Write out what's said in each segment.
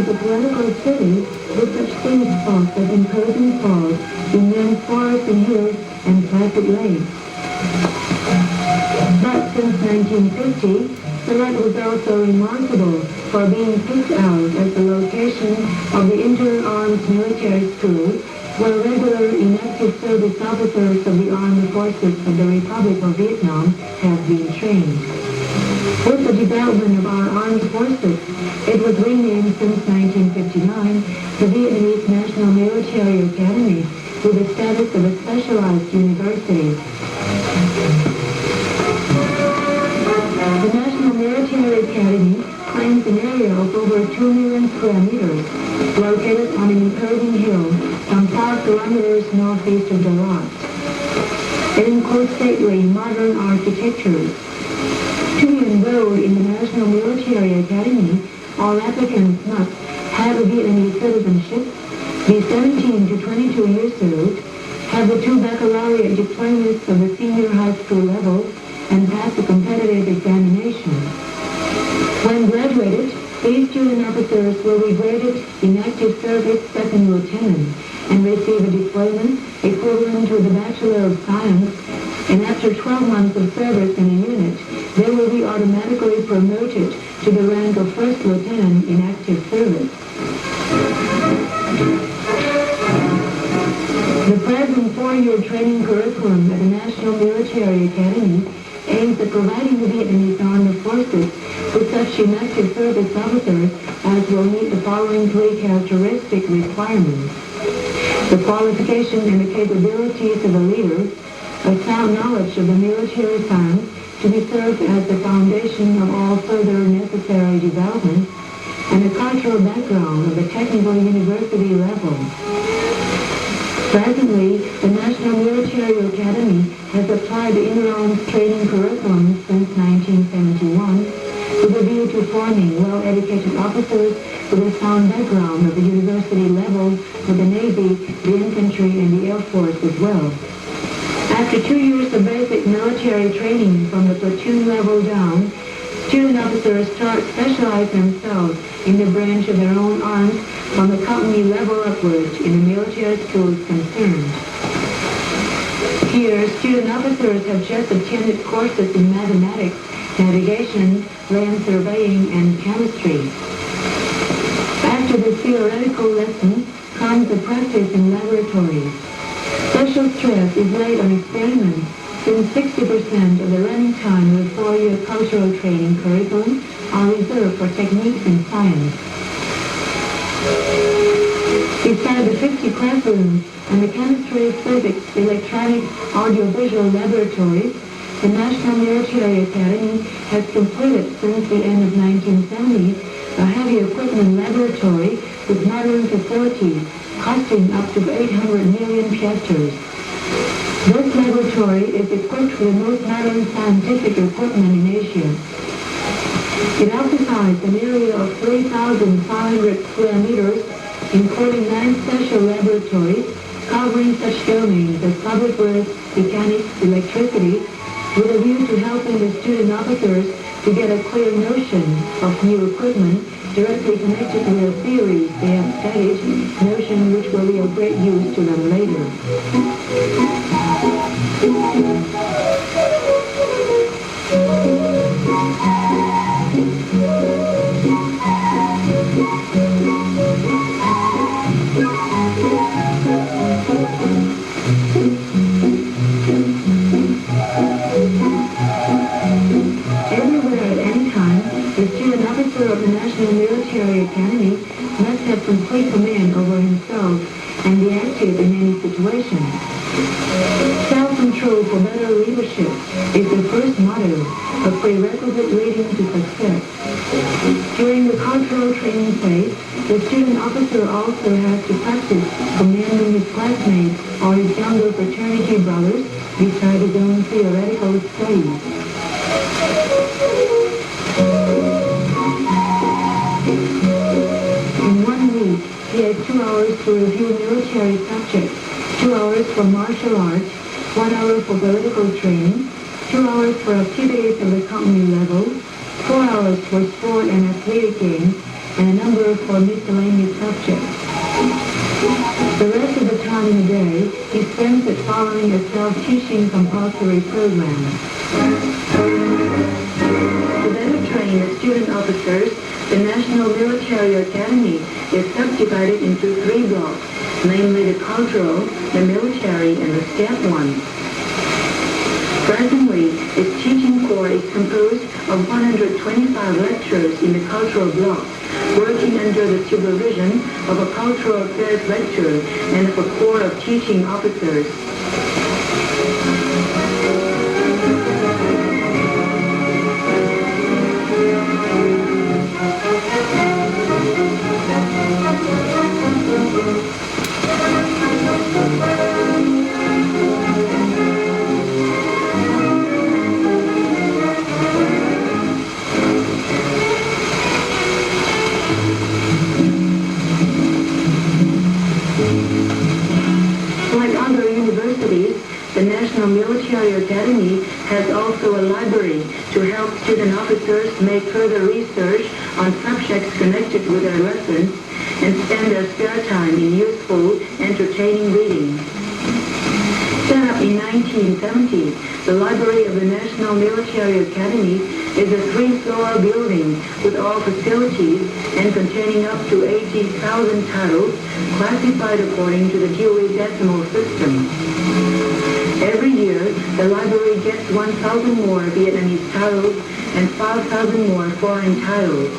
is a political city with such scenic spots as imposing falls, immense forests and hills, and placid lakes. But since 1950, Sylhet was also remarkable for being picked out as the location of the Inter-Armed Military School, where regular inactive service officers of the armed forces of the Republic of Vietnam have been trained. With the development of our armed forces, it was renamed since 1959 the Vietnamese National Military Academy, with the status of a specialized university. The National Military Academy claims an area of over 2 million square meters, located on an imposing hill some 5 kilometers northeast of Darat. It includes stately modern architecture. To be enrolled in the National Military Academy, all applicants must have a Vietnamese citizenship, be 17 to 22 years old, have the 2 baccalaureate diplomas of the senior high school level, and pass a competitive examination. When graduated, these student officers will be graded in active service second lieutenant and receive a diploma equivalent to the Bachelor of Science, and after 12 months of service in a unit, they will be automatically promoted to the rank of first lieutenant in active service. The present 4-year training curriculum at the National Military Academy aims at providing the Vietnamese armed forces with such inactive service officers as will meet the following 3 characteristic requirements: the qualification and the capabilities of a leader, a sound knowledge of the military science to be served as the foundation of all further necessary development, and a cultural background of the technical university level. Presently, the National Military Academy has applied the Inter-Arms training curriculum since 1971 with a view to forming well-educated officers with a sound background of the university level for the Navy, the infantry, and the Air Force as well. After 2 years of basic military training from the platoon level down, student officers start specializing themselves in the branch of their own arms from the company level upwards in the military schools concerned. Here, student officers have just attended courses in mathematics, navigation, land surveying, and chemistry. After the theoretical lesson comes the practice in laboratories. Special stress is laid on experiments, since 60% of the running time of the 4-year cultural training curriculum are reserved for techniques in science. Beside the 50 classrooms and the chemistry, physics, electronics, audiovisual laboratories, the National Military Academy has completed since the end of 1970s a heavy equipment laboratory with modern facilities costing up to 800 million piastres. This laboratory is equipped with the most modern scientific equipment in Asia. It occupies an area of 3,500 square meters, including 9 special laboratories covering such domains as public works, mechanics, electricity, with a view to helping the student officers to get a clear notion of new equipment directly connected with the theories they have studied, notion which will be of great use to them later. Everywhere at any time, the student officer of the National Military Academy must have complete command over himself and be active in any situation. Self-control for better leadership is the first motto, a prerequisite leading to success. During the cultural training phase, the student officer also has to practice commanding his classmates or his younger fraternity brothers beside his own theoretical studies. In 1 week, he has 2 hours to review military subjects, 2 hours for martial arts, 1 hour for political training, 2 hours for activities of the company level, 4 hours for sport and athletic games, and a number for miscellaneous subjects. The rest of the time in the day, he spends it following a self-teaching compulsory program. To better train the student officers, the National Military Academy is subdivided into 3 blocks, namely the cultural, the military, and the step ones. Presently, its teaching corps is composed of 125 lecturers in the cultural block, working under the supervision of a cultural affairs lecturer and of a corps of teaching officers. The National Military Academy has also a library to help student officers make further research on subjects connected with their lessons and spend their spare time in useful, entertaining reading. Set up in 1970, the library of the National Military Academy is a 3-floor building with all facilities and containing up to 80,000 titles classified according to the Dewey Decimal System. Every year, the library gets 1,000 more Vietnamese titles and 5,000 more foreign titles.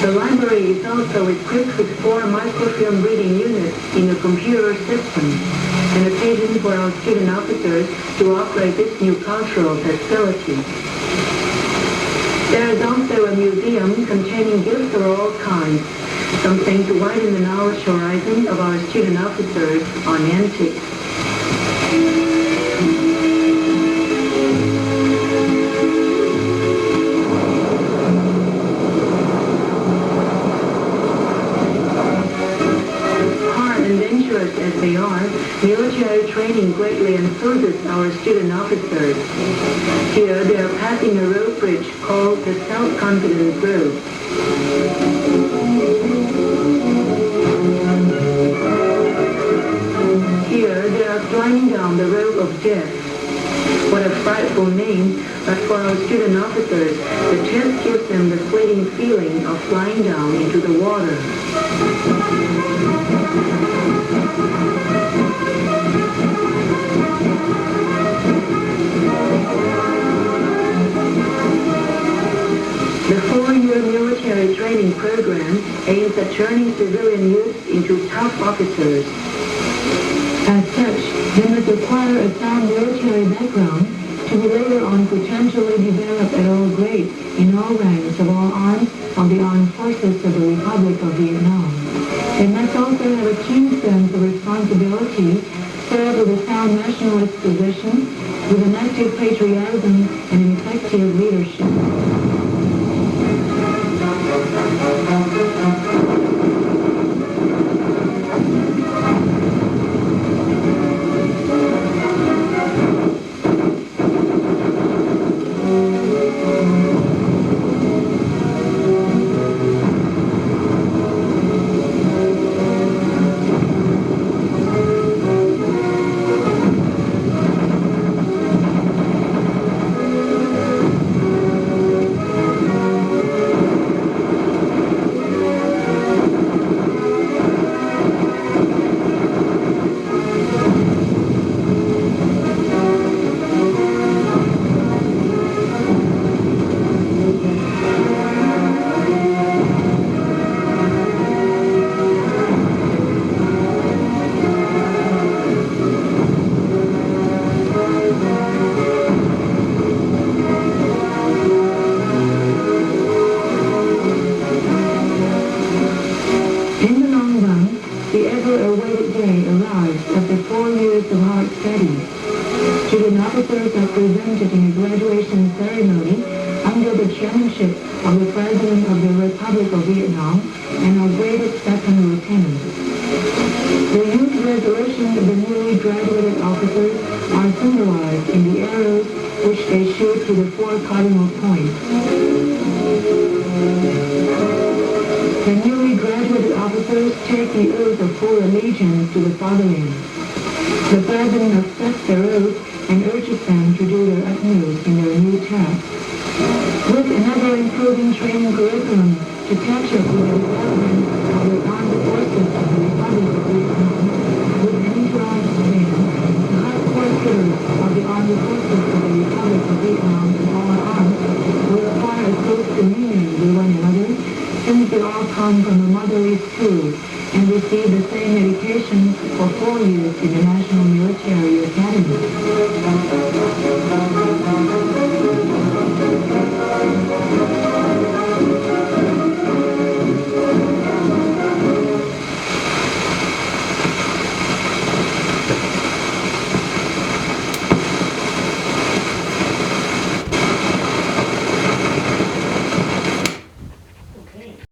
The library is also equipped with 4 microfilm reading units in a computer system, an occasion for our student officers to operate this new cultural facility. There is also a museum containing gifts of all kinds, something to widen the knowledge horizon of our student officers on antiques. As they are, military training greatly enthuses our student officers. Here they are passing a rope bridge called the Self-Confidence Rope. Here they are flying down the rope of death. What a frightful name, but for our student officers, the test gives them the fleeting feeling of flying down into the water. The 4-year military training program aims at turning civilian youth into tough officers. As such, they must acquire a sound military background to be later on potentially developed at all grades in all ranks of all arms of the armed forces of the Republic of Vietnam. They must also have a keen sense of responsibility, serve with a sound nationalist position, with an active patriotism and an effective leadership. Student officers are presented in a graduation ceremony under the chairmanship of the President of the Republic of Vietnam and our graded second lieutenant. The youth resolutions of the newly graduated officers are symbolized in the arrows which they shoot to the 4 cardinal points. The newly graduated officers take the oath of full allegiance to the fatherland. The president accepts their oath and urges them to do their utmost in their new task. With an ever-improving training curriculum to catch up with the development of the armed forces of the Republic of Vietnam, with an interarmed span, the hardcore killers of the armed forces of the Republic of Vietnam in all arms will acquire a close communion with one another, since they all come from a motherly school and receive the same education for 4 years in the National Military Academy.